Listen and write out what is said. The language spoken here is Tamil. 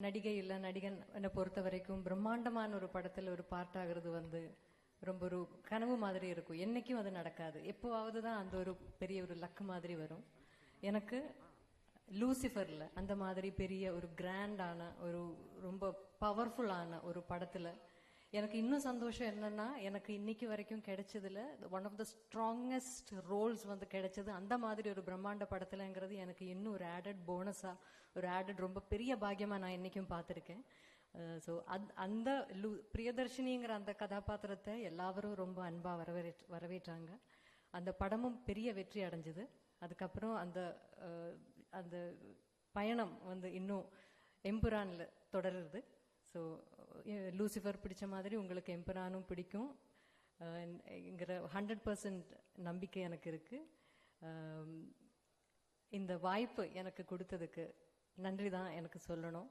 நடிகை இல்ல நடிகன் என்னை பொறுத்த வரைக்கும் பிரம்மாண்டமான ஒரு படத்துல ஒரு பார்ட் ஆகுறது ரொம்ப ஒரு கனவு மாதிரி இருக்கும். என்னைக்கும் அது நடக்காது. எப்போவாவது தான் அந்த ஒரு பெரிய ஒரு லக் மாதிரி வரும். எனக்கு லூசிஃபர்ல அந்த மாதிரி பெரிய ஒரு கிராண்டான ஒரு ரொம்ப பவர்ஃபுல்லான ஒரு படத்துல எனக்கு இன்னும் சந்தோஷம் என்னன்னா, எனக்கு இன்னைக்கு வரைக்கும் கிடைச்சதுல one of the strongest roles கிடைச்சது அந்த மாதிரி ஒரு பிரம்மாண்ட படத்துலங்கிறது எனக்கு இன்னும் ஒரு ஆடட் போனஸா, ஒரு ஆடட் ரொம்ப பெரிய பாக்கியமா நான் இன்னைக்கும் பார்த்திருக்கேன். ஸோ அந்த பிரியதர்ஷினிங்கிற அந்த கதாபாத்திரத்தை எல்லாரும் ரொம்ப அன்பா வரவேற்றாங்க. அந்த படமும் பெரிய வெற்றி அடைஞ்சது. அதுக்கப்புறம் அந்த அந்த பயணம் இன்னும் எம்புரான்ல தொடருது. ஸோ லூசிஃபர் பிடிச்ச மாதிரி உங்களுக்கு எம்பரானும் பிடிக்கும் என்கிற 100% நம்பிக்கை எனக்கு இருக்கு. இந்த வாய்ப்பு எனக்கு கொடுத்ததுக்கு நன்றி தான் எனக்கு சொல்லணும்.